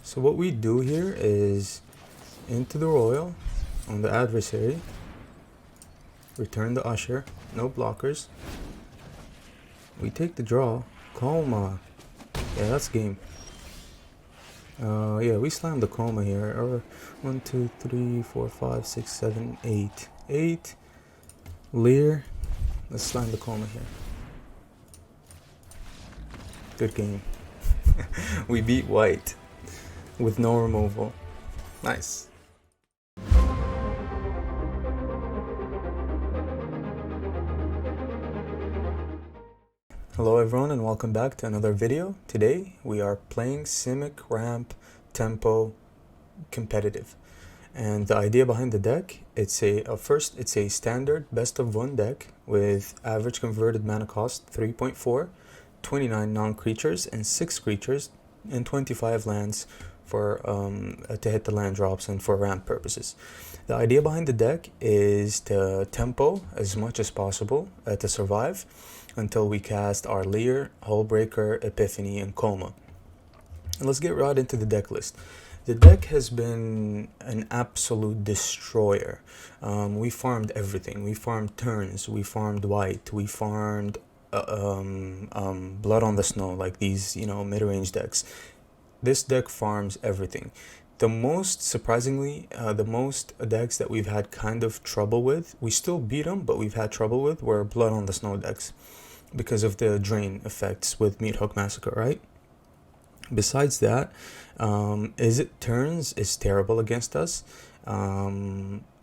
So what we do here is into the royal on the adversary, return the usher, no blockers. We take the draw, coma. Yeah, that's game. Yeah, we slam the coma here. Or 1, 2, 3, 4, 5, 6, 7, 8. 8. Lear. Let's slam the coma here. Good game. We beat white with no removal. Nice. Hello everyone and welcome back to another video. Today we are playing SIMIC ramp tempo competitive. And the idea behind the deck, it's a standard best of one deck with average converted mana cost 3.4, 29 non-creatures and 6 creatures and 25 lands for to hit the land drops and for ramp purposes. The idea behind the deck is to tempo as much as possible to survive until we cast our Leer, Hullbreaker, Epiphany, and Coma. And let's get right into the deck list. The deck has been an absolute destroyer. We farmed everything. We farmed turns, we farmed white, we farmed Blood on the Snow, like these, mid-range decks. This deck farms everything. The most, surprisingly, the most decks that we've had kind of trouble with, we still beat them, but we've had trouble with, were Blood on the Snow decks because of the drain effects with Meathook Massacre, right? Besides that, Is It Turns is terrible against us.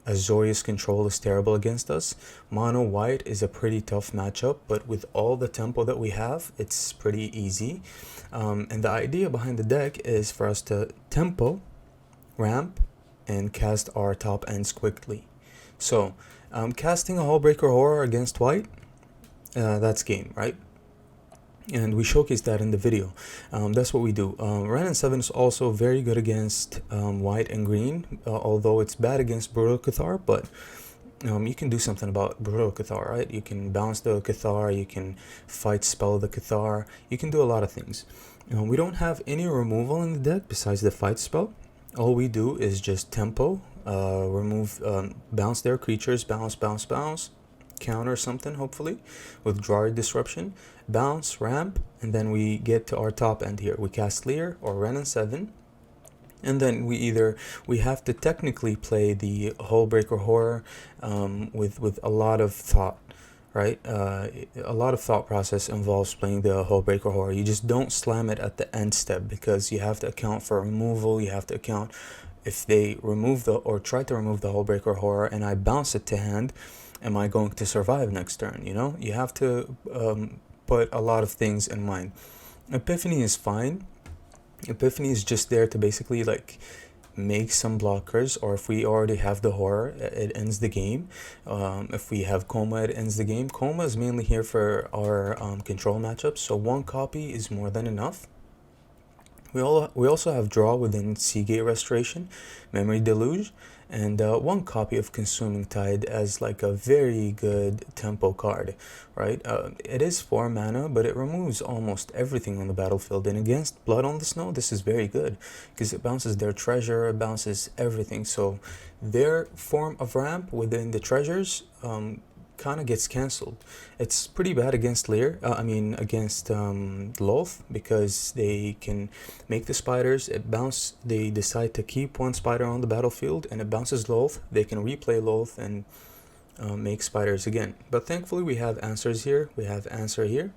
Azorius Control is terrible against us. Mono White is a pretty tough matchup, but with all the tempo that we have, it's pretty easy. And the idea behind the deck is for us to tempo, ramp, and cast our top ends quickly. So, casting a Hullbreaker Horror against white, that's game, right? And we showcase that in the video. That's what we do. Renin 7 is also very good against white and green, although it's bad against Brutal Cathar, but you can do something about Brutal Cathar, right? You can bounce the Cathar, you can fight spell the Cathar, you can do a lot of things. We don't have any removal in the deck besides the fight spell. All we do is just tempo, remove, bounce their creatures, bounce, bounce, bounce, counter something hopefully with Dryad Disruption, bounce, ramp, and then we get to our top end here. We cast Leer or Renin 7, and then we have to technically play the Hullbreaker Horror with a lot of thought, right? A lot of thought process involves playing the Hullbreaker Horror. You just don't slam it at the end step because you have to account for removal. You have to account if they remove or try to remove the Hullbreaker Horror and I bounce it to hand, am I going to survive next turn? You have to put a lot of things in mind. Epiphany is fine. Epiphany is just there to basically like make some blockers, or if we already have the horror, it ends the game. If we have Coma, it ends the game. Coma is mainly here for our control matchups, so one copy is more than enough. We also have Draw within Seagate Restoration, Memory Deluge, and one copy of Consuming Tide as like a very good tempo card, right? It is 4 mana, but it removes almost everything on the battlefield. And against Blood on the Snow, this is very good because it bounces their treasure, it bounces everything. So their form of ramp within the treasures kind of gets cancelled. It's pretty bad against against Loth, because they can make the spiders, they decide to keep one spider on the battlefield and it bounces Loth. They can replay Loth and make spiders again. But thankfully we have answers here. We have answer here.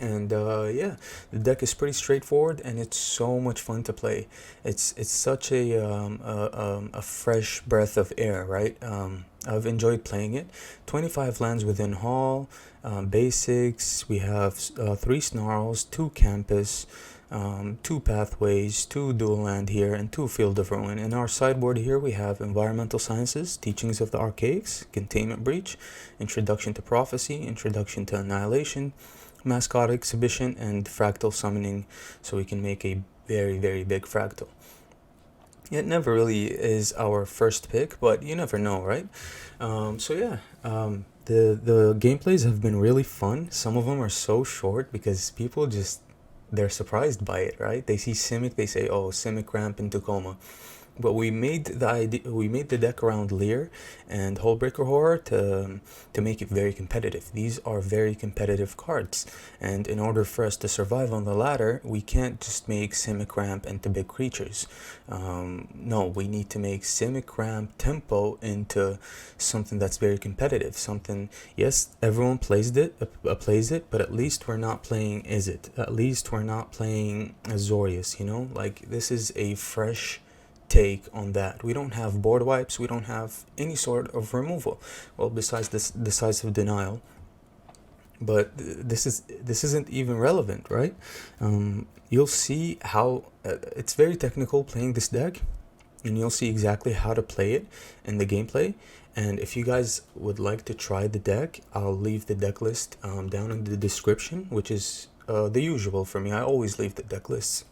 And yeah, the deck is pretty straightforward and it's so much fun to play. It's such a fresh breath of air, right? I've enjoyed playing it. 25 lands within Hall, basics. We have 3 Snarls, 2 Campus, 2 Pathways, 2 Dual Land here, and 2 Field of Ruin. In our sideboard here, we have Environmental Sciences, Teachings of the Archaics, Containment Breach, Introduction to Prophecy, Introduction to Annihilation, Mascot Exhibition, and Fractal Summoning, so we can make a very, very big fractal. It never really is our first pick, but you never know, right? So yeah, the gameplays have been really fun. Some of them are so short because people just they're surprised by it, right? They see SIMIC, they say, oh, SIMIC ramp in Tacoma. But we made the deck around Lear and Hullbreaker Horror to make it very competitive. These are very competitive cards, and in order for us to survive on the ladder, we can't just make Simic Ramp into big creatures. No, we need to make Simic Ramp tempo into something that's very competitive. Something, yes, everyone plays it, but at least we're not playing Izzet. At least we're not playing Azorius. You know, like this is a fresh take on that. We don't have board wipes, we don't have any sort of removal, well, besides this decisive denial. But this isn't even relevant, right? You'll see how it's very technical playing this deck, and you'll see exactly how to play it in the gameplay. And if you guys would like to try the deck, I'll leave the deck list down in the description, which is the usual for me. I always leave the deck lists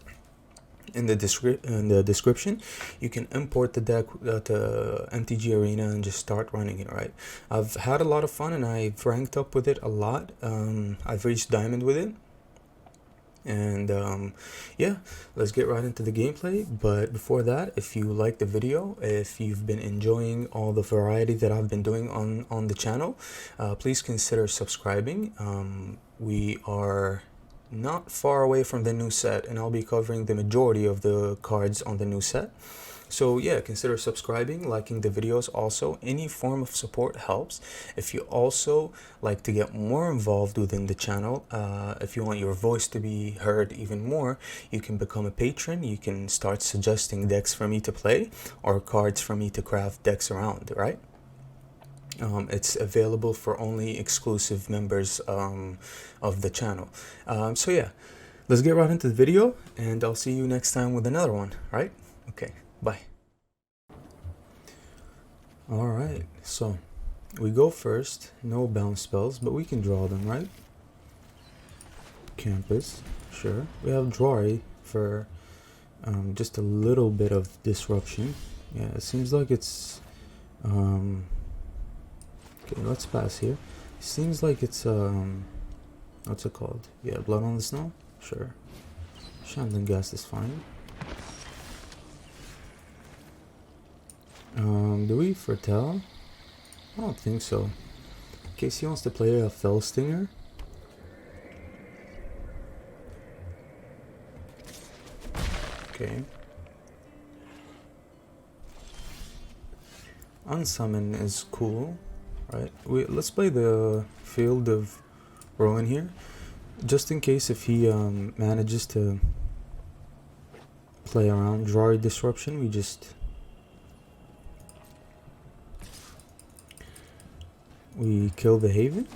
in the description. You can import the deck to MTG Arena and just start running it, right? I've had a lot of fun and I've ranked up with it a lot. I've reached diamond with it. And yeah, let's get right into the gameplay. But before that, if you like the video, if you've been enjoying all the variety that I've been doing on the channel, please consider subscribing. We are not far away from the new set, and I'll be covering the majority of the cards on the new set. So yeah, consider subscribing, liking the videos. Also, any form of support helps. If you also like to get more involved within the channel, if you want your voice to be heard even more, you can become a patron. You can start suggesting decks for me to play or cards for me to craft decks around, right? It's available for only exclusive members of the channel. So yeah, let's get right into the video, and I'll see you next time with another one, right? Okay, bye. Alright, so we go first. No bounce spells, but we can draw them, right? Campus, sure. We have Drawry for just a little bit of disruption. Yeah, it seems like it's okay, let's pass here. Seems like it's what's it called? Yeah, Blood on the Snow? Sure. Shambling Ghast is fine. Do we foretell? I don't think so. In case he wants to play a Fell Stinger. Okay. Unsummon is cool. Right, let's play the Field of Ruin here, just in case if he manages to play around Drawry Disruption. We kill the Haven,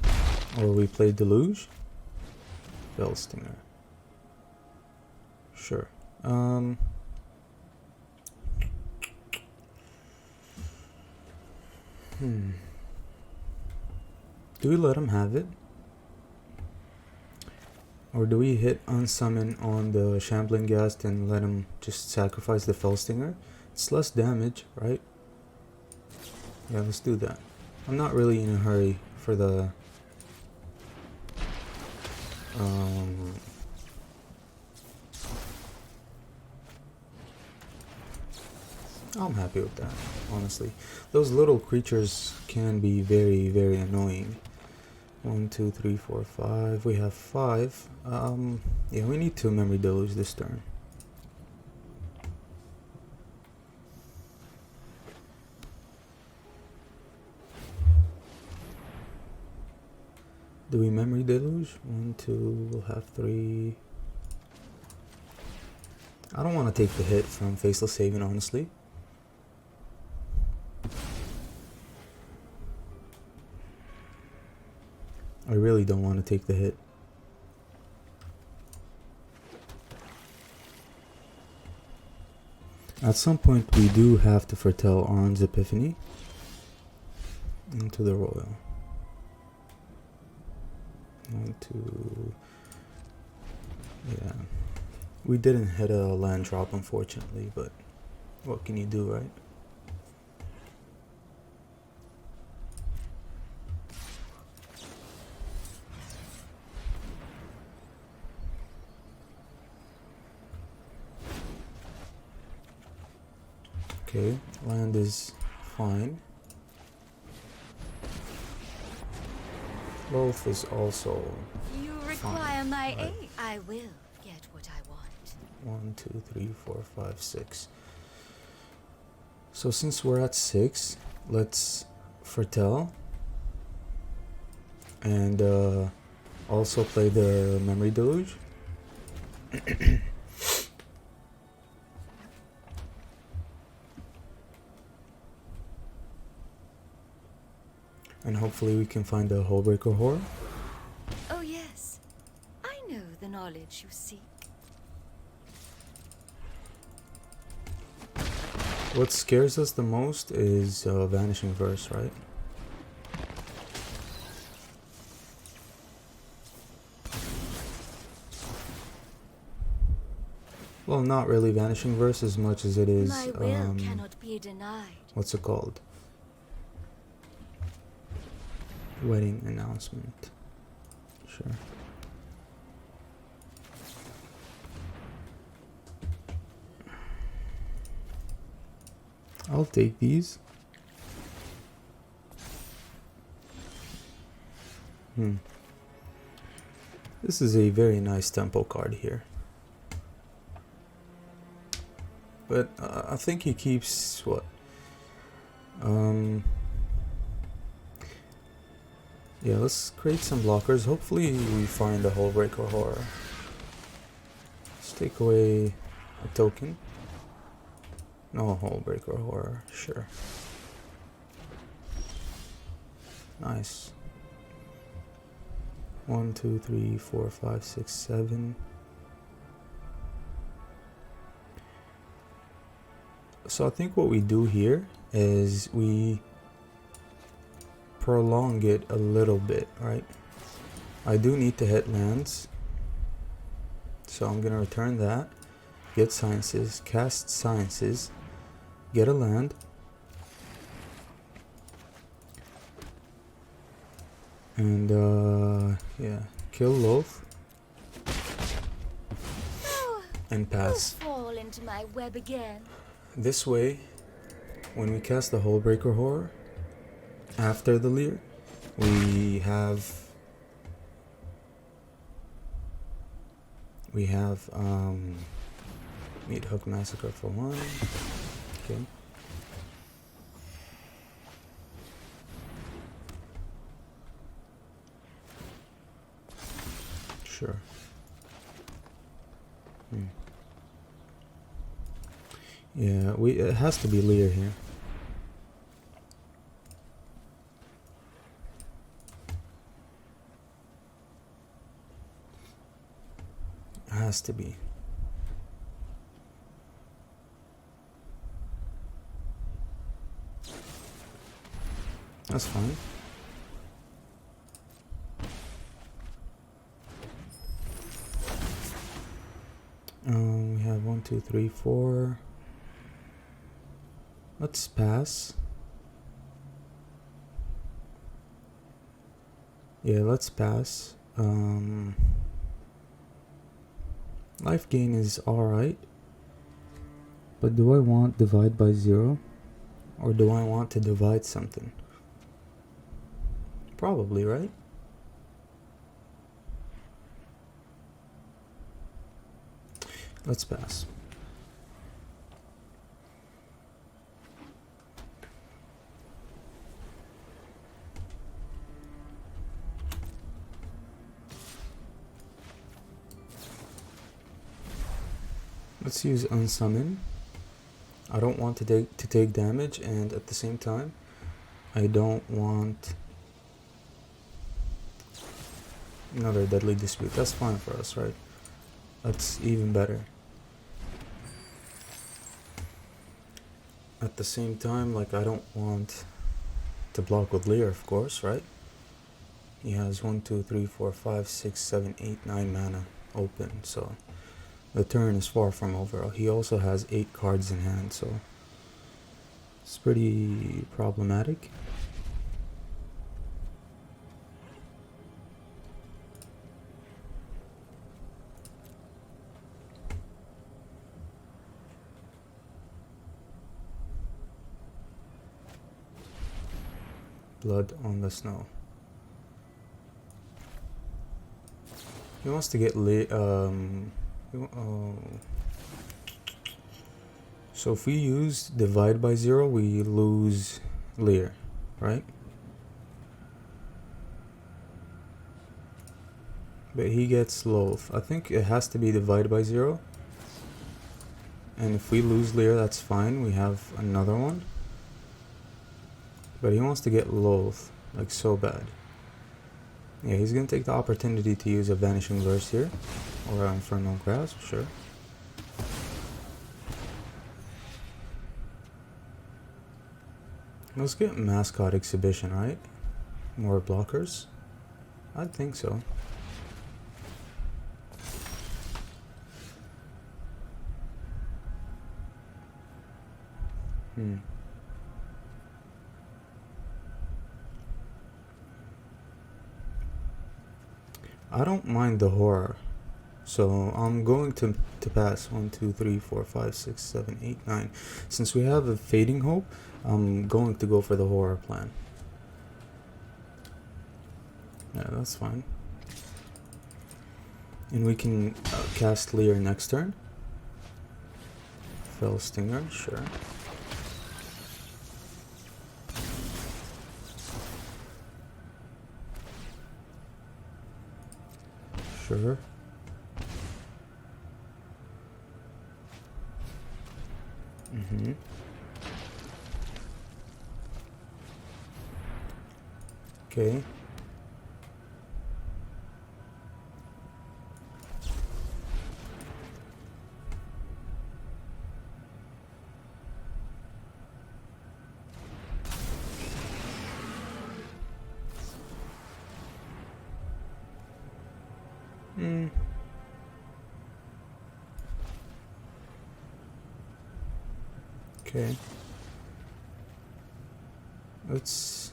or we play Deluge. Fell Stinger. Sure. Do we let him have it? Or do we hit unsummon on the Shambling Ghast and let him just sacrifice the Fell Stinger? It's less damage, right? Yeah, let's do that. I'm not really in a hurry for the I'm happy with that, honestly. Those little creatures can be very, very annoying. 1, 2, 3, 4, 5. We have 5. Yeah, we need 2 Memory Deluge this turn. Do we Memory Deluge? 1, 2, we'll have 3. I don't want to take the hit from Faceless Haven, honestly. I really don't want to take the hit. At some point we do have to foretell Arn's Epiphany into the Royal. 1, 2. Yeah. We didn't hit a land drop, unfortunately, but what can you do, right? Okay, land is fine. Loaf is also You require fine, my right? aid. I will get what I want. 1, 2, 3, 4, 5, 6. So since we're at 6, let's foretell and also play the memory deluge. And hopefully we can find a hole breaker horror. Oh yes, I know the knowledge you seek. What scares us the most is vanishing verse, right? Well, not really vanishing verse as much as it is My will cannot be denied. what's it called? Wedding announcement. Sure. I'll take these. This is a very nice tempo card here. But I think he keeps what? Yeah, let's create some blockers. Hopefully we find a hole breaker horror. Let's take away a token. No hole breaker horror, sure. Nice. 1, 2, 3, 4, 5, 6, 7. So I think what we do here is we prolong it a little bit, right? I do need to hit lands, so I'm gonna return that, get sciences, cast sciences, get a land, and yeah, kill Loaf and pass. Fall into my web again. This way, when we cast the Hole Breaker Horror after the Leer, we have Meat Hook Massacre for 1. Okay. Sure. Yeah, it has to be Leer here. It has to be. That's fine. We have 1, 2, 3, 4. Let's pass. Yeah, let's pass. Life gain is alright. But do I want divide by 0? Or do I want to divide something? Probably, right? Let's pass. Let's use unsummon. I don't want to take damage, and at the same time, I don't want another deadly dispute. That's fine for us, right? That's even better. At the same time, like, I don't want to block with Leer, of course, right? He has 1, 2, 3, 4, 5, 6, 7, 8, 9 mana open, so the turn is far from over. He also has 8 cards in hand, so it's pretty problematic. Blood on the snow. He wants to get so if we use divide by 0, we lose Lear, right? But he gets Loath. I think it has to be divide by 0. And if we lose Lear, that's fine. We have another one. But he wants to get Loath, like so bad. Yeah, he's gonna take the opportunity to use a Vanishing Verse here. Or an Infernal Grasp, sure. Let's get Mascot Exhibition, right? More blockers? I think so. I don't mind the horror. So I'm going to pass 1, 2, 3, 4, 5, 6, 7, 8, 9. Since we have a Fading Hope, I'm going to go for the horror plan. Yeah, that's fine. And we can cast Lear next turn. Fell Stinger, sure. Sure. Okay. Okay. Let's...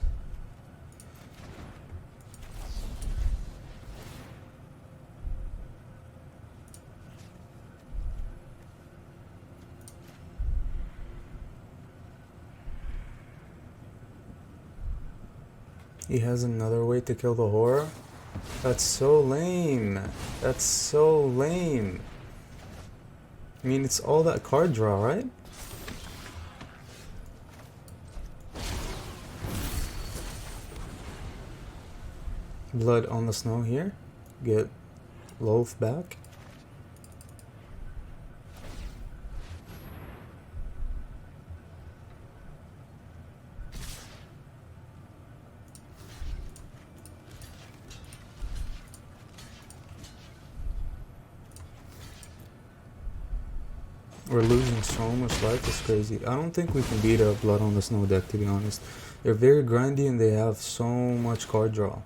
He has another way to kill the horror? That's so lame. That's so lame. I mean, it's all that card draw, right? Blood on the snow here. Get Loath back. We're losing so much life, it's crazy. I don't think we can beat a Blood on the Snow deck, to be honest. They're very grindy and they have so much card draw.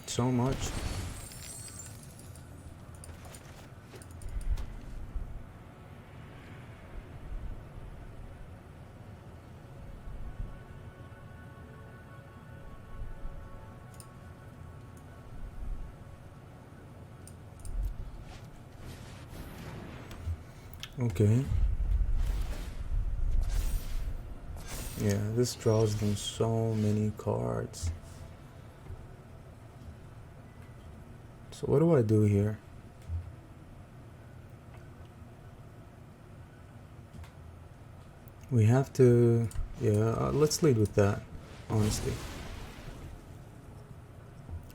So much. Okay. Yeah, this draws them so many cards. So what do I do here? We have to... Yeah, let's lead with that, honestly.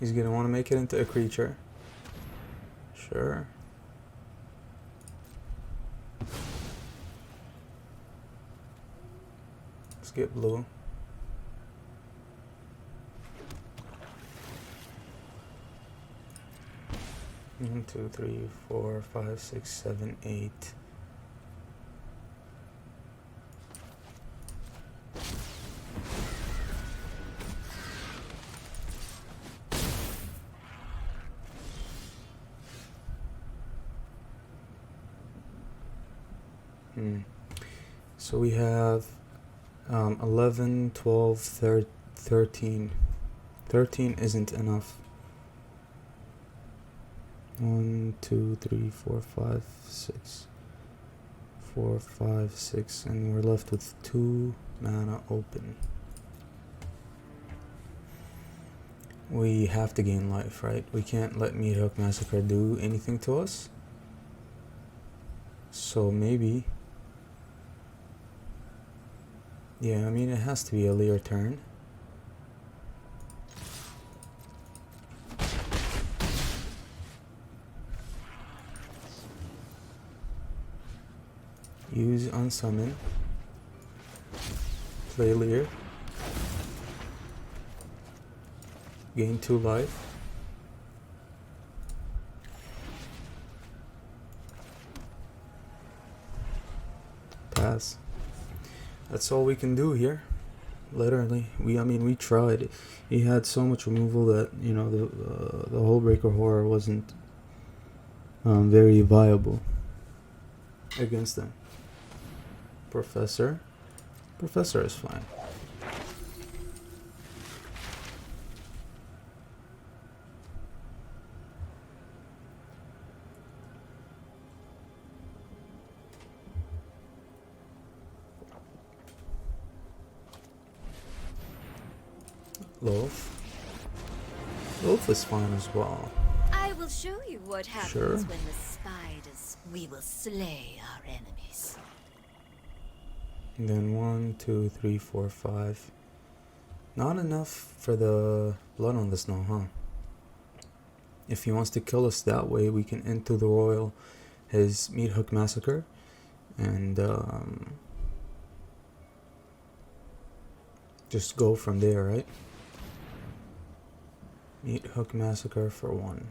He's gonna want to make it into a creature. Sure. Let's get blue. One, two, three, 4, 5, 6, 7, 8. So we have 11, 12, 13. 13 isn't enough. 1, 2, 3, 4, 5, 6. 4, 5, 6, and we're left with 2 mana open. we have to gain life, right? We can't let Meat Hook Massacre do anything to us. So maybe, yeah, I mean, it has to be a Lear turn. Use Unsummon. Play Lear. Gain 2 life. Pass. That's all we can do here. Literally, I mean, we tried. He had so much removal that, you know, the whole Breaker Horror wasn't very viable against them. Professor is fine. Loaf is fine as well. I will show you what happens Sure. when the spiders. We will slay our enemies. And then 1, 2, 3, 4, 5. Not enough for the blood on the snow, huh? If he wants to kill us that way, we can into the royal his Meat Hook Massacre and just go from there, right? Meat Hook Massacre for 1.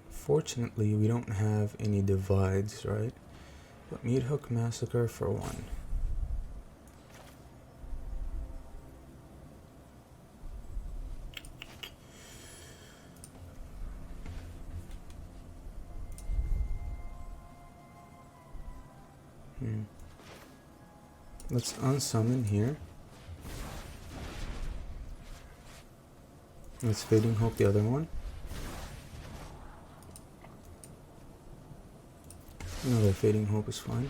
Fortunately, we don't have any divides, right? But Meat Hook Massacre for 1. Let's unsummon here. Let's Fading Hope the other one. Another Fading Hope is fine.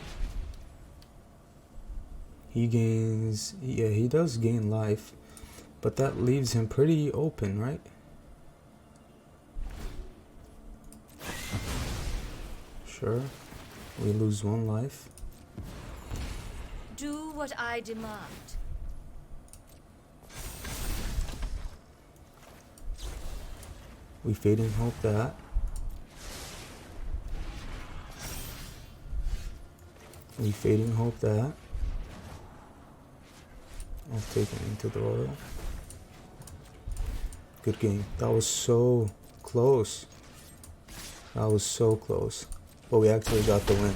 He gains, yeah, he does gain life, but that leaves him pretty open, right? Sure, we lose 1 life. Do what I demand. We Fading Hope that. We Fading Hope that. I'll take it into the royal. Good game. That was so close. That was so close. But we actually got the win.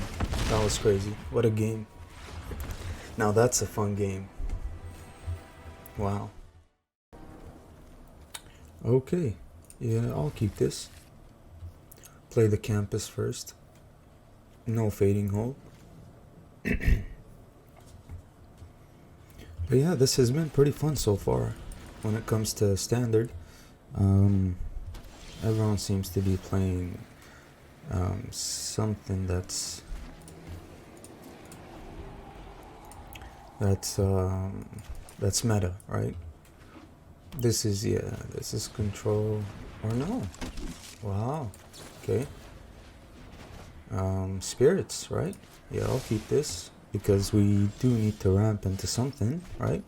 That was crazy. What a game. Now that's a fun game. Wow. Okay. Yeah, I'll keep this. Play the campus first. No Fading Hope. But yeah, this has been pretty fun so far. When it comes to standard, everyone seems to be playing something that's meta, right? This is control or no. Wow. Okay. Spirits, right? Yeah, I'll keep this because we do need to ramp into something, right?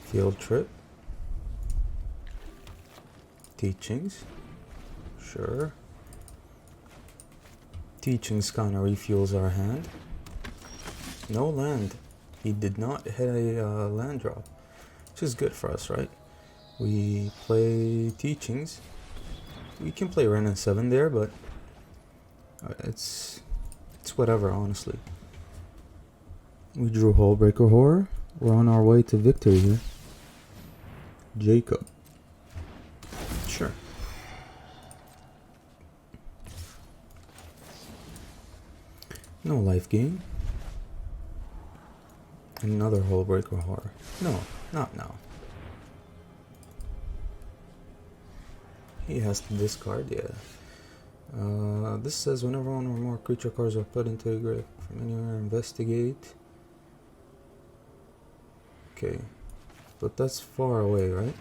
Field trip. Teachings. Sure. Teachings kind of refuels our hand. No land. He did not hit a land drop, which is good for us, right? We play Teachings. We can play Ren and 7 there, but it's whatever, honestly. We drew Hullbreaker Horror. We're on our way to victory here. Jacob. Sure. No life gain. Another Hullbreaker Horror. No, not now. He has to discard, yeah. This says whenever one or more creature cards are put into a grave from anywhere, investigate. Okay, but that's far away, right?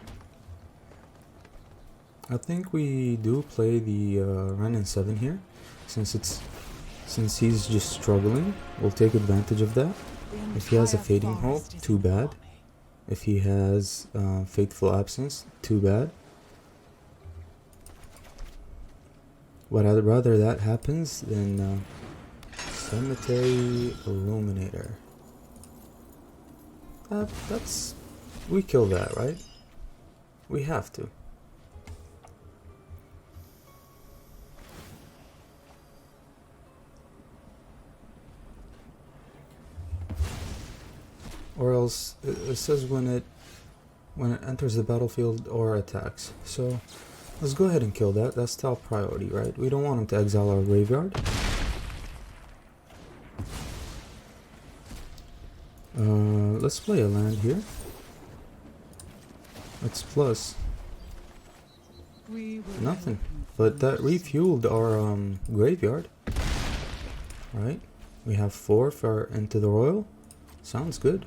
I think we do play the Ren in 7 here, since he's just struggling. We'll take advantage of that. If he has a Fading Hope, too bad. If he has Fateful Absence, too bad. But I'd rather that happens than Cemetery Illuminator. That's... we kill that, right? We have to. Or else it says when it enters the battlefield or attacks. So let's go ahead and kill that. That's top priority, right? We don't want him to exile our graveyard. Let's play a land here. It's plus nothing, but that refueled our graveyard. Right? We have 4 for Into the Royal. Sounds good.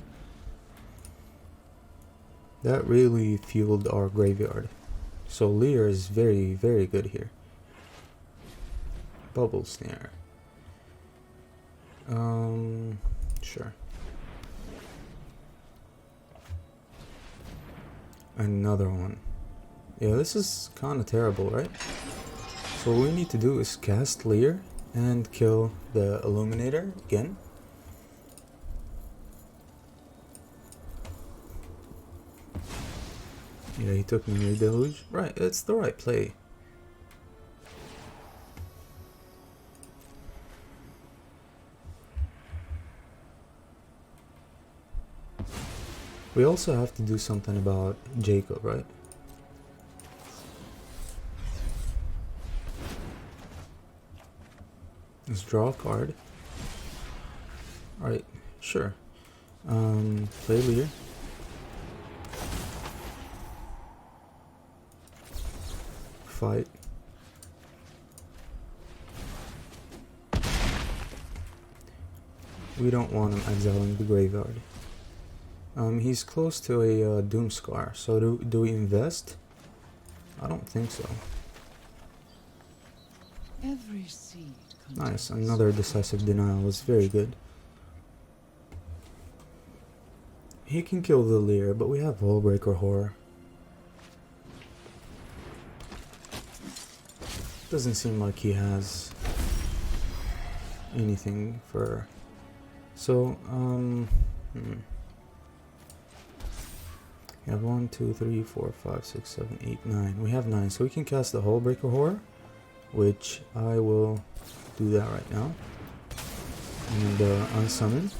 That really fueled our graveyard. So Lear is very, very good here. Bubble Snare. Sure. Another one. Yeah, this is kind of terrible, right? So what we need to do is cast Lear and kill the Illuminator again. Yeah, he took Memory Deluge. Right, it's the right play. We also have to do something about Jacob, right? Let's draw a card. Alright, sure. Play Lear. Fight. We don't want him exiling the graveyard. He's close to a Doomscar, so do we invest? I don't think so. Every seed Nice, another Decisive Denial was very good. He can kill the Lear, but we have Hullbreaker Horror. Doesn't seem like he has anything for... So, we have 1, 2, 3, 4, 5, 6, 7, 8, 9. We have 9, so we can cast the Hullbreaker Horror, which I will do that right now. And unsummon.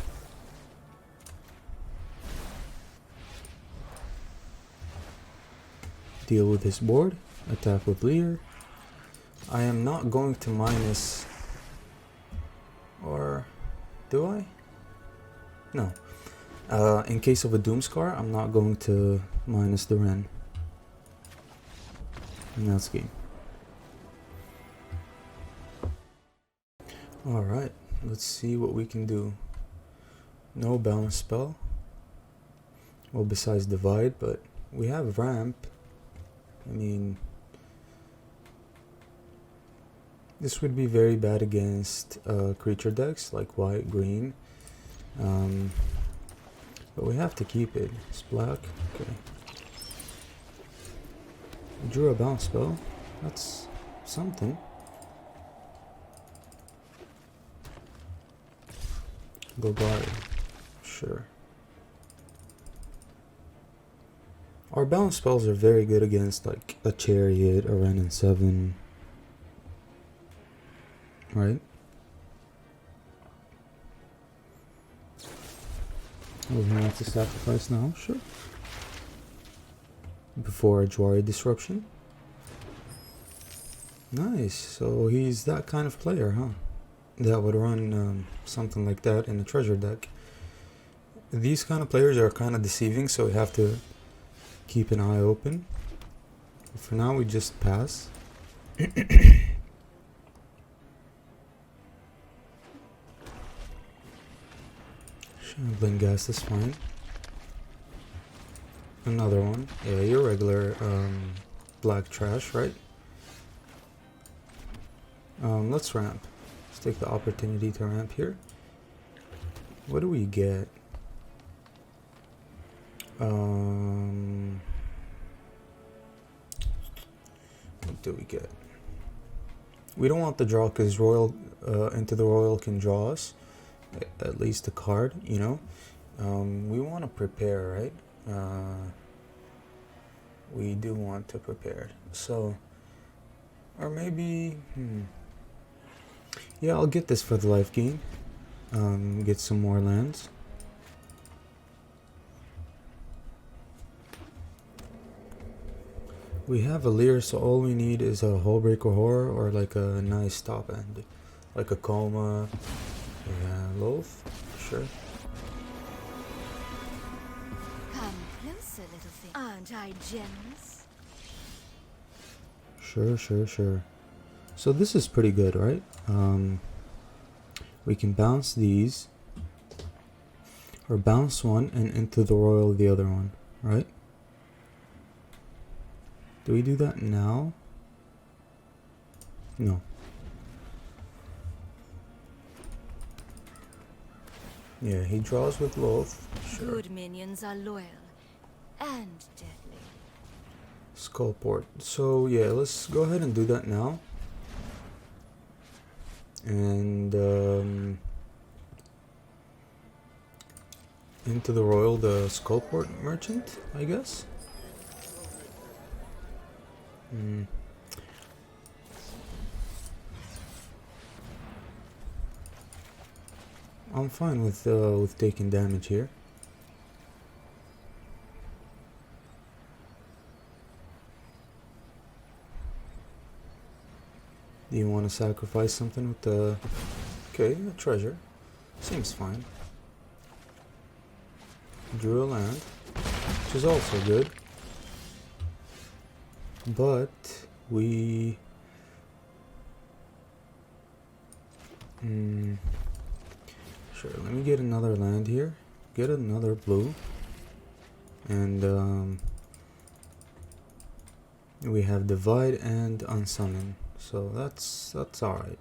Deal with his board. Attack with Lear. I am not going to minus... or... do I? No. In case of a Doomscar, I'm not going to minus the Ren. And that's game. Alright, let's see what we can do. No balance spell. Well, besides Divide, but we have Ramp. I mean... this would be very bad against creature decks like white, green. But we have to keep it. It's black. Okay. Drew a bounce spell. That's something. Golgari. Sure. Our bounce spells are very good against like a Chariot, a Ren and 7. Right? Oh, he wants to sacrifice now? Sure. Before a Jwari Disruption. Nice. So he's that kind of player, huh? That would run something like that in a treasure deck. These kind of players are kind of deceiving, so we have to keep an eye open. For now, we just pass. Shambling Gas is fine. Another one. Yeah, your regular black trash, right? Let's ramp. Let's take the opportunity to ramp here. What do we get? What do we get? We don't want the draw because royal into the royal can draw us at least a card, you know. We want to prepare, right? We do want to prepare. So, or maybe, yeah, I'll get this for the life gain. Get some more lands. We have a Leer, so all we need is a Hullbreaker Horror or like a nice top end. Like a Coma, Loath, sure. Come closer, little thing. Aren't I generous? Sure. So this is pretty good, right? We can bounce these. Or bounce one and into the royal the other one, right? Do we do that now? No. Yeah, he draws with Loath. Sure. Good minions are loyal and deadly. Skullport. So yeah, let's go ahead and do that now. And into the royal, the Skullport merchant, I guess. I'm fine with taking damage here. Do you want to sacrifice something with the... Okay, a treasure. Seems fine. Drew a land, which is also good. But we... Sure, let me get another land here. Get another blue. And we have divide and unsummon. So that's alright.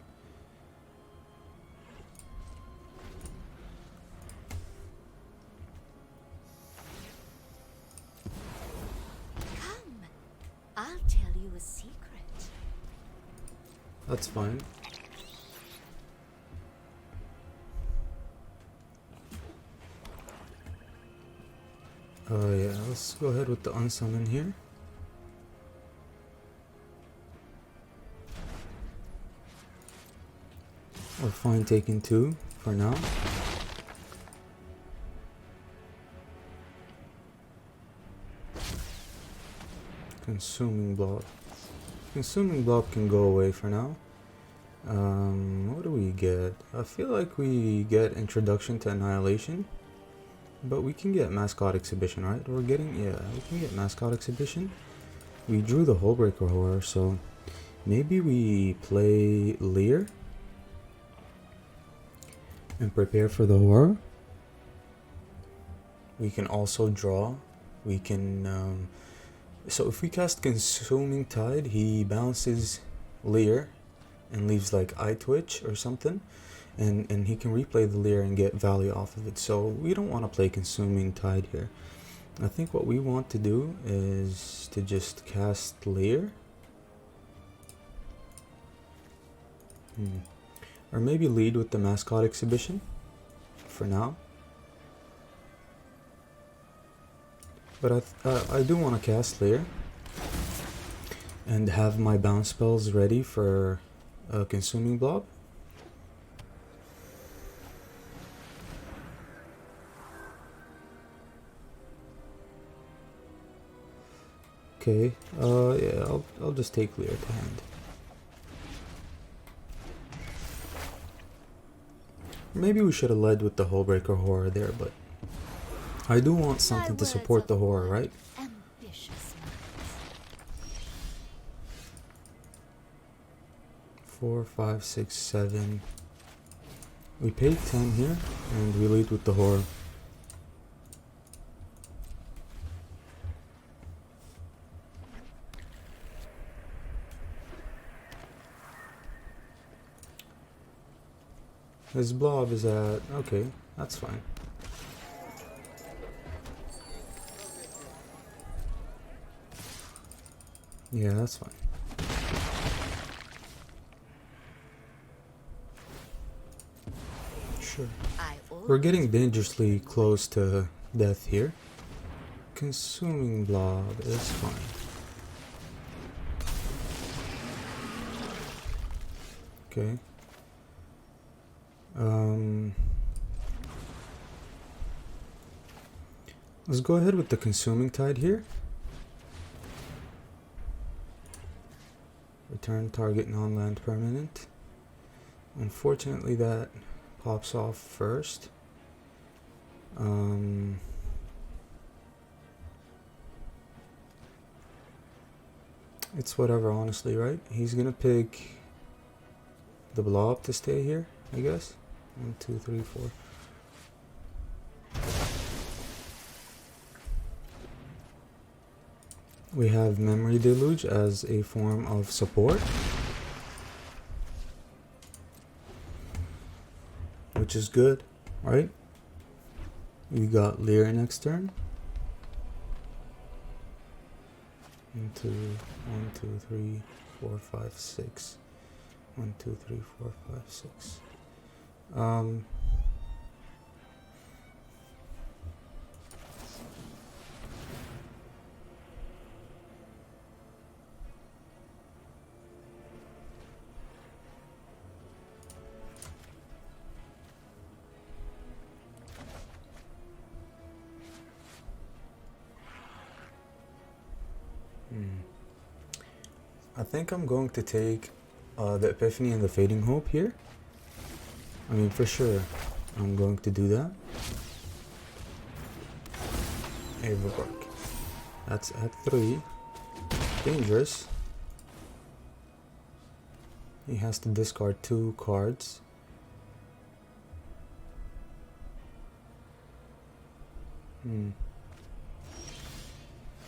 Come, I'll tell you a secret. That's fine. Yeah, let's go ahead with the unsummon here. We're fine taking 2 for now. Consuming blob. Consuming blob can go away for now. What do we get? I feel like we get introduction to annihilation. But we can get mascot exhibition, right? We can get mascot exhibition. We drew the Hullbreaker Horror, so maybe we play Leer and prepare for the horror. We can also draw. We can so if we cast Consuming Tide, he bounces Leer and leaves like Eye Twitch or something. And he can replay the Leer and get value off of it. So we don't want to play Consuming Tide here. I think what we want to do is to just cast Leer. Or maybe lead with the mascot exhibition for now. But I do want to cast Leer and have my bounce spells ready for Consuming Blob. Okay, yeah, I'll just take Leer to hand. Maybe we should have led with the Hullbreaker Horror there, but I do want something to support the horror, right? Ambitious minds. 4, 5, 6, 7. We paid 10 here, and we lead with the horror. His blob is at... okay, that's fine. Yeah, that's fine. Sure. We're getting dangerously close to death here. Consuming blob is fine. Okay. Let's go ahead with the consuming tide here. Return target non-land permanent. Unfortunately, that pops off first. It's whatever, honestly, right? He's gonna pick the blob to stay here, I guess. 1, 2, 3, 4. We have Memory Deluge as a form of support, which is good, right? We got Lear next turn. 1, 2, 1, 2, 3, 4, 5, 6. 1, 2, 3, 4, 5, 6. I think I'm going to take the Epiphany and the Fading Hope here. I mean, for sure, I'm going to do that. Averbark. That's at 3. Dangerous. He has to discard 2 cards.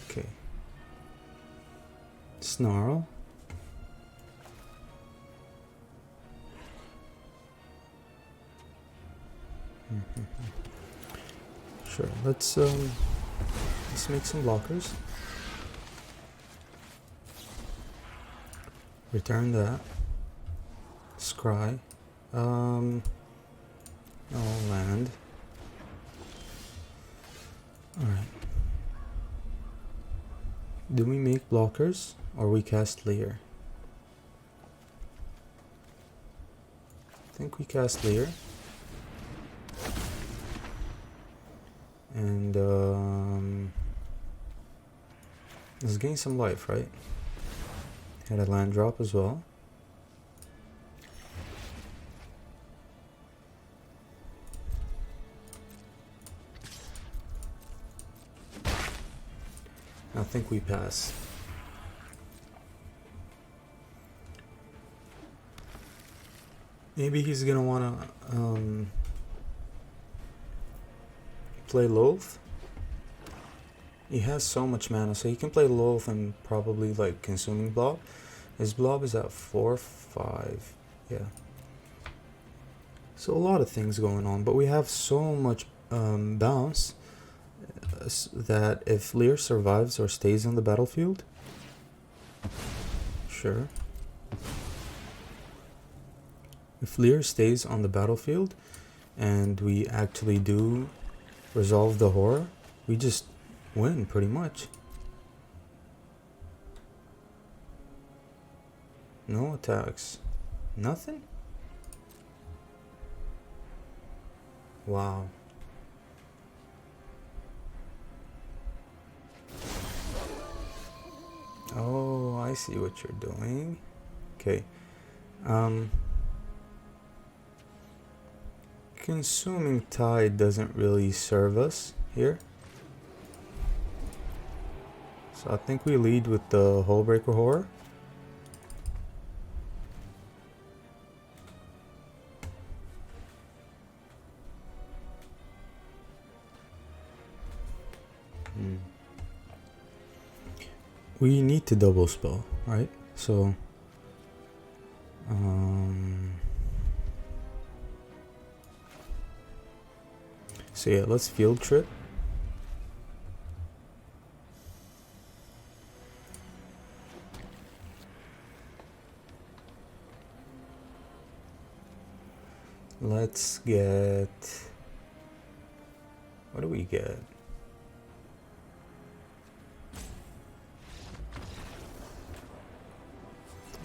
Okay. Snarl. Sure, let's make some blockers. Return that. Scry. No land. Alright. Do we make blockers or we cast Lear? I think we cast Lear. And let's gain some life, right? Had a land drop as well. I think we pass. Maybe he's gonna wanna play Loath. He has so much mana, so he can play Loath and probably like Consuming Blob. His Blob is at 4, 5. Yeah. So a lot of things going on, but we have so much bounce that if Lear survives or stays on the battlefield, sure. If Lear stays on the battlefield and we actually do resolve the horror, we just win pretty much. No attacks. Nothing? Wow. Oh, I see what you're doing. Okay. Consuming Tide doesn't really serve us here. So I think we lead with the Hullbreaker Horror. We need to double spell, right? So So yeah, let's field trip. Let's get... what do we get?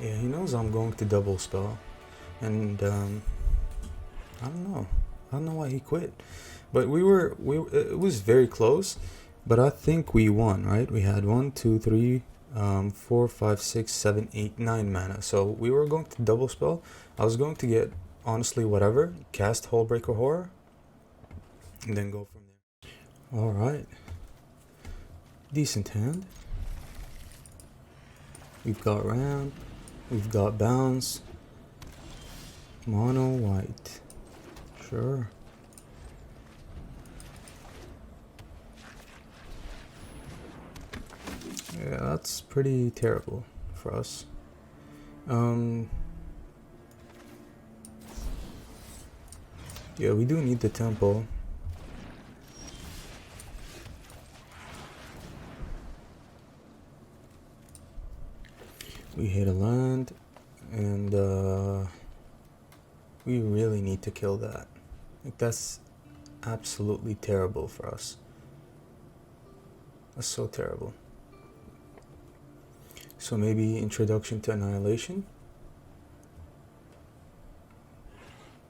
Yeah, he knows I'm going to double spell. And I don't know. I don't know why he quit. But it was very close. But I think we won, right? We had 1, 2, 3, 4, 5, 6, 7, 8, 9 mana. So we were going to double spell. I was going to get, honestly, whatever. Cast Hullbreaker Horror. And then go from there. Alright. Decent hand. We've got ramp. We've got bounce. Mono white. Sure. Yeah, that's pretty terrible for us. Yeah, we do need the tempo. We hit a land, and we really need to kill that. Like, that's absolutely terrible for us. That's so terrible. So maybe Introduction to Annihilation.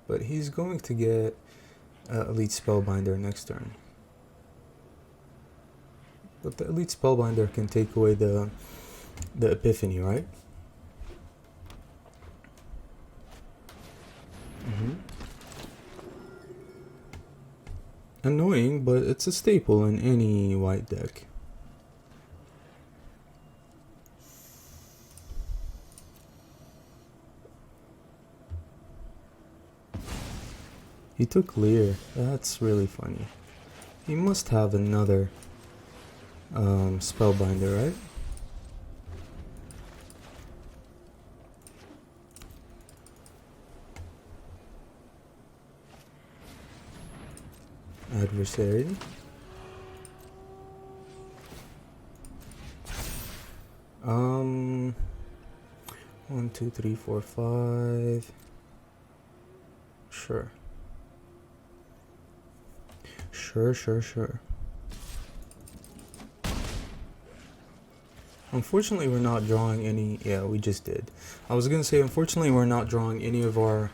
But he's going to get Elite Spellbinder next turn. But the Elite Spellbinder can take away the Epiphany, right? Annoying, but it's a staple in any white deck. He took Leer. That's really funny. He must have another Spellbinder, right? Adversary. Um, 1, 2, 3, 4, 5. Sure. Sure. Unfortunately, we're not drawing any... yeah, we just did. I was gonna say, unfortunately, we're not drawing any of our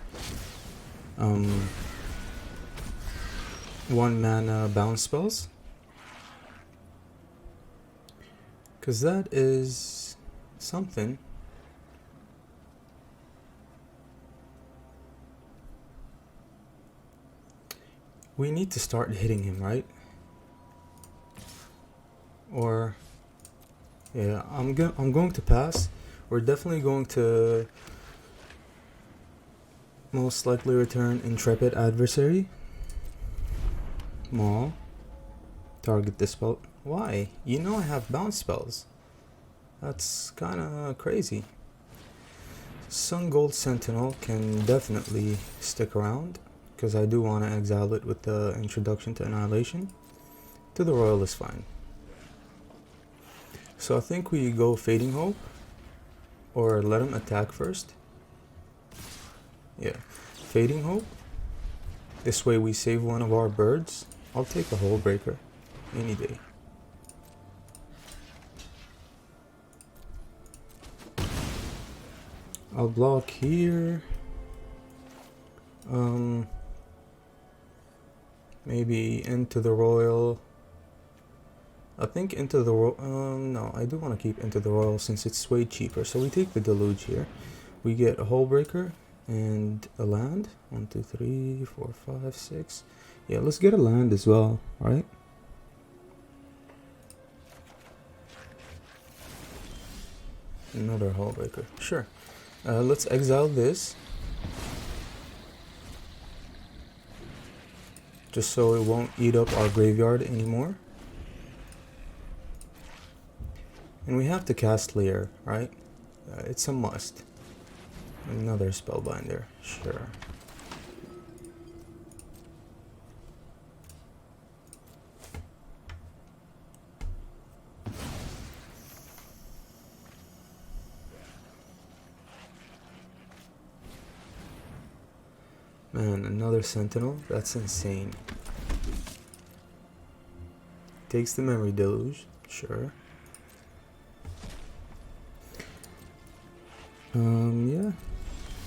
1 mana bounce spells. Because that is something. We need to start hitting him, right? Or... yeah, I'm going to pass. We're definitely going to most likely return Intrepid Adversary. Maul. Target the spell. Why? You know I have bounce spells. That's kinda crazy. Sun Gold Sentinel can definitely stick around, because I do want to exile it with the Introduction to Annihilation. To the Royal is fine. So I think we go Fading Hope, or let him attack first. Yeah, Fading Hope. This way we save one of our birds. I'll take a Hullbreaker any day. I'll block here. Maybe Into the Royal. I think Into the Royal. No, I do want to keep Into the Royal since it's way cheaper. So we take the Deluge here. We get a Hullbreaker and a land. 1, 2, 3, 4, 5, 6. Yeah, let's get a land as well, right? Another Hullbreaker. Sure. Let's exile this. Just so it won't eat up our graveyard anymore. And we have to cast Leer, right? It's a must. Another Spellbinder, sure. Man, another sentinel? That's insane. Takes the memory deluge, sure. Yeah,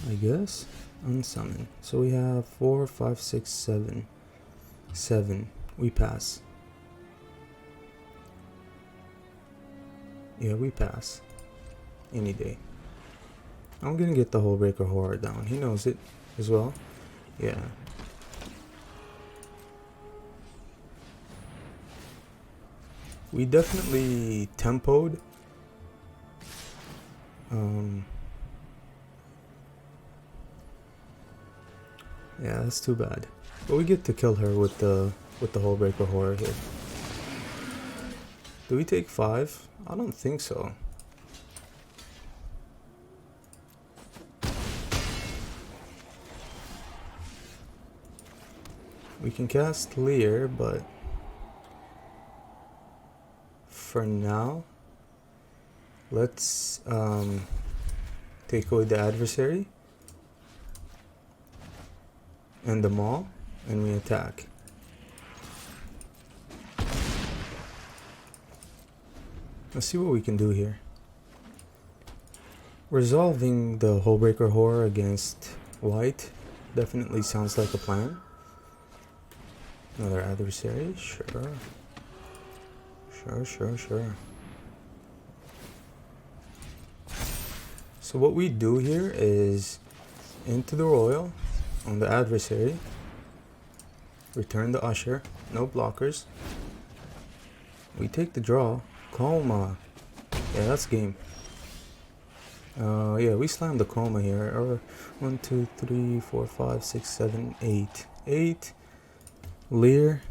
I guess. Unsummon. So we have 4, 5, 6, 7. 7. We pass. Yeah, we pass. Any day. I'm gonna get the whole breaker horror down. He knows it as well. Yeah. We definitely tempoed. Yeah, that's too bad. But we get to kill her with the whole breaker horror here. Do we take 5? I don't think so. We can cast Leer, but for now, let's take away the adversary and the maul, and we attack. Let's see what we can do here. Resolving the whole breaker horror against white definitely sounds like a plan. Another adversary, sure. Sure. So what we do here is into the royal on the adversary, return the usher, no blockers. We take the draw, coma. Yeah, that's game. Yeah, we slam the coma here. Or 1, 2, 3, 4, 5, 6, 7, 8. 8. Leer.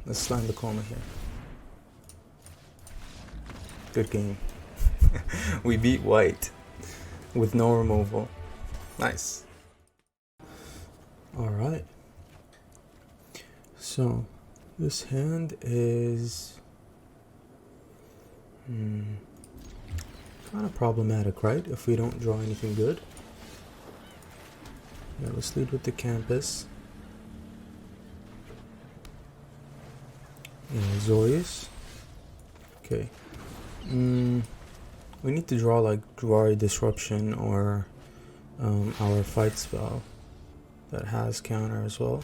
Let's slam the coma here. Good game. We beat white with no removal. Nice. Alright. So, this hand is kind of problematic, right? If we don't draw anything good. Yeah, let's lead with the campus. Yeah, Zoyus. Okay. We need to draw like Druari Disruption or our fight spell that has counter as well.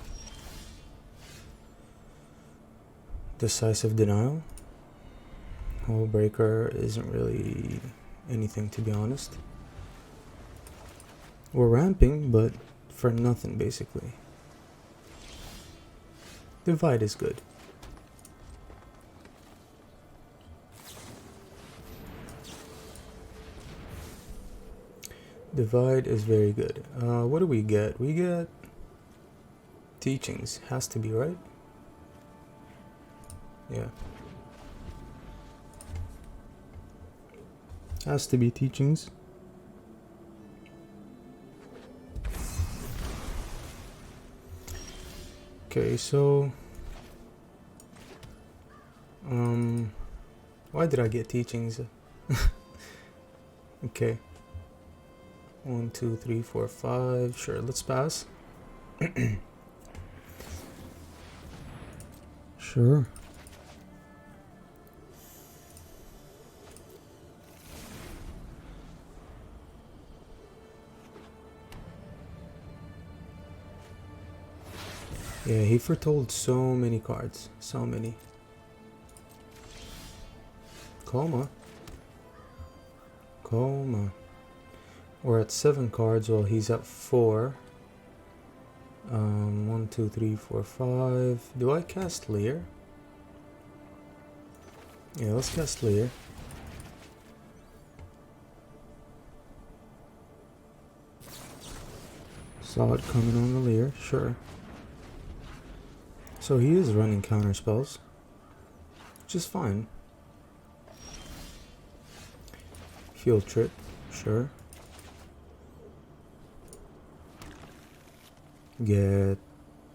Decisive Denial. Whole breaker isn't really anything, to be honest. We're ramping, but for nothing basically. Divide is good. Divide is very good. What do we get? We get teachings. Has to be, right? Yeah. Has to be teachings. Okay, so why did I get teachings? Okay. 1, 2, 3, 4, 5. Sure, let's pass. Sure. Yeah, he foretold so many cards. So many. Coma. We're at 7 cards while he's at 4. 1, 2, 3, 4, 5. Do I cast Leer? Yeah, let's cast Leer. Saw it coming on the Leer, sure. So he is running counter spells, which is fine. Field Trip, sure. Get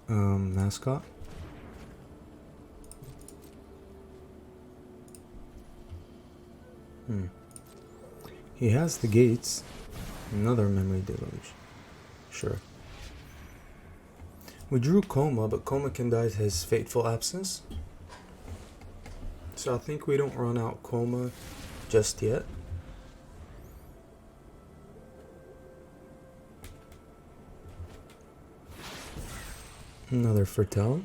Mascot. He has the gates. Another memory deluge. Sure. We drew Coma, but Coma can die to his Fateful Absence. So I think we don't run out Coma just yet. Another Fertel.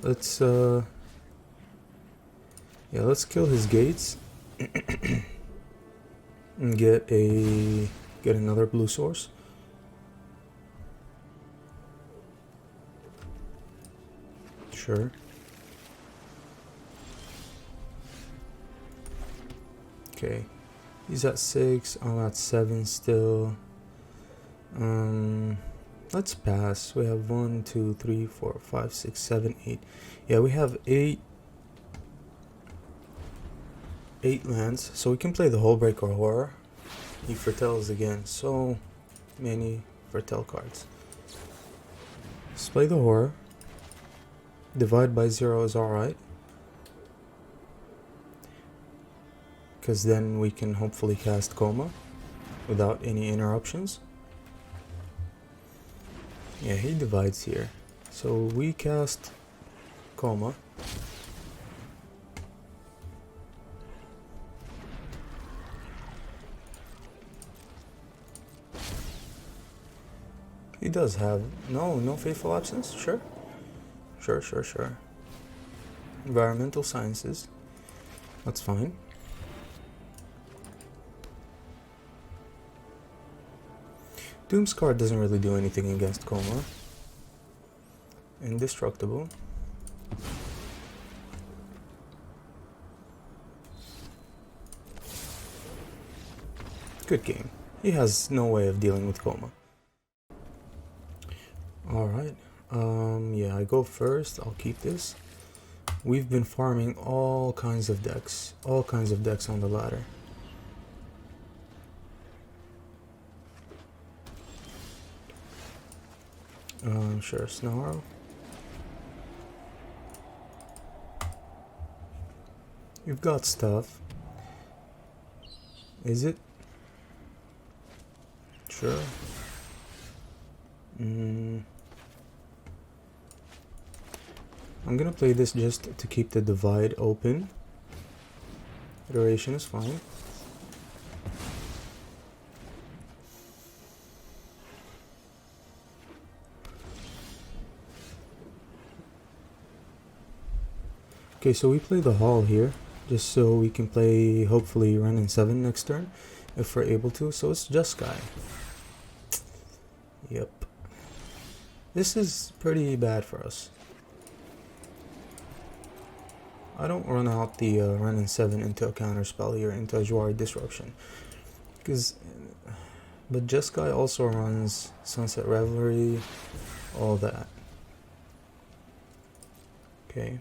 Let's yeah, let's kill his gates and get another blue source. Sure. Okay. He's at 6, I'm at 7 still. Let's pass. We have 1, 2, 3, 4, 5, 6, 7, 8. Yeah, we have 8 lands, so we can play the Hullbreak or Horror. He foretells again, so many foretell cards. Let's play the Horror. Divide by 0 is alright, because then we can hopefully cast Coma without any interruptions. Yeah, he divides here, so we cast Coma. He does have no Fateful Absence. Sure. Environmental Sciences, that's fine. Doomscar doesn't really do anything against Coma. Indestructible. Good game. He has no way of dealing with Coma. Alright. Yeah, I go first. I'll keep this. We've been farming all kinds of decks. All kinds of decks on the ladder. Sure, Snarl. You've got stuff. Is it? Sure. I'm gonna play this just to keep the divide open. Iteration is fine. Okay, so we play the Hall here, just so we can play, hopefully, Ren and 7 next turn, if we're able to. So it's just Sky. Yep. This is pretty bad for us. I don't run out the Ren and 7 into a counter spell here, into a Jwari Disruption. But Jeskai also runs Sunset Revelry, all that. Okay.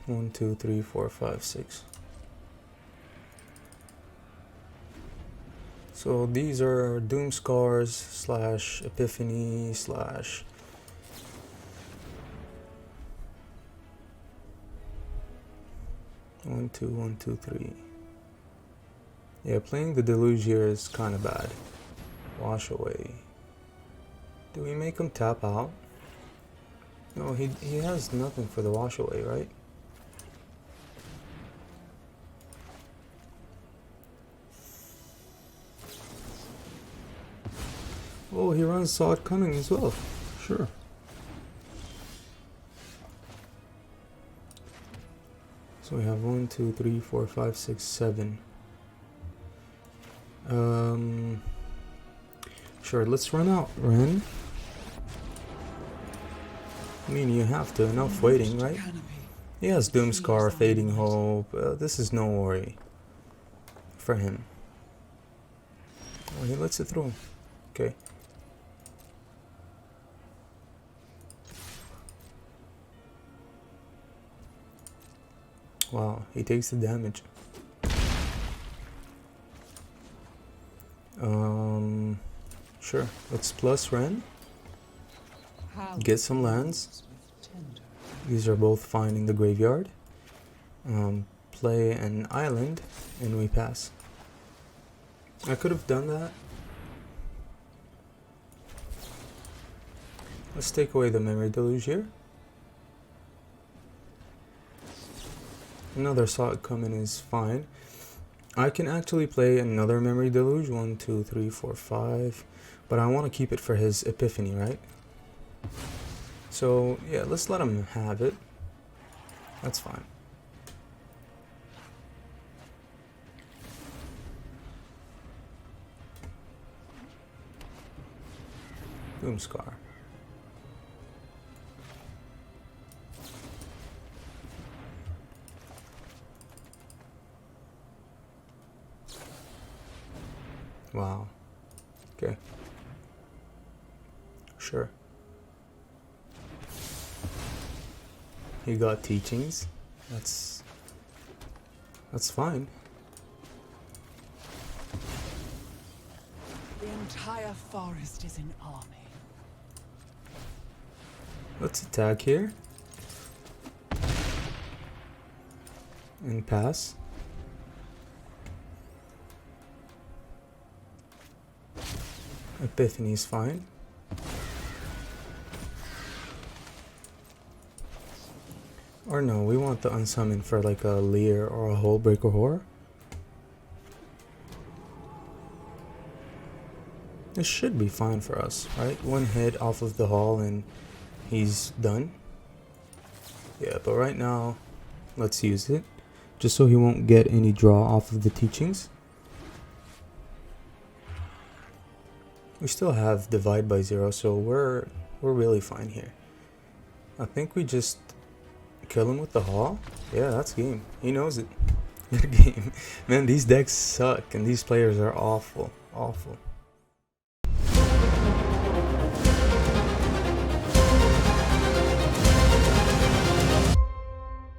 One, two, three, four, five, six. So these are Doomscars / Epiphany / one, two, three. Yeah, playing the Deluge here is kind of bad. Wash away. Do we make him tap out? No, he has nothing for the wash away, right? Oh, he runs Saw It Coming as well. Sure. So we have 1, 2, 3, 4, 5, 6, 7. Sure, let's run out Ren. I mean, you have to. Enough waiting, right? He has Doomscar, Fading Hope. This is no worry for him. Oh, he lets it through. Okay. Wow, he takes the damage. Sure. Let's plus Ren. Get some lands. These are both fine in the graveyard. play an island and we pass. I could have done that. Let's take away the memory deluge here. Another saw it coming is fine. I can actually play another memory deluge, 1, 2, 3, 4, 5, but I want to keep it for his epiphany, right? So yeah, let's let him have it. That's fine. Boom Scar. Wow. Okay. Sure. He got teachings. That's fine. The entire forest is an army. Let's attack here. And pass. Epiphany is fine. Or no, we want the unsummon for like a Leer or a Hullbreaker Horror. This should be fine for us, right? One hit off of the Hall and he's done. Yeah, but right now, let's use it. Just so he won't get any draw off of the teachings. We still have divide by 0, so we're really fine here. I think we just kill him with the Hall. Yeah, that's game. He knows it. Good game. Man, these decks suck and these players are awful. Awful.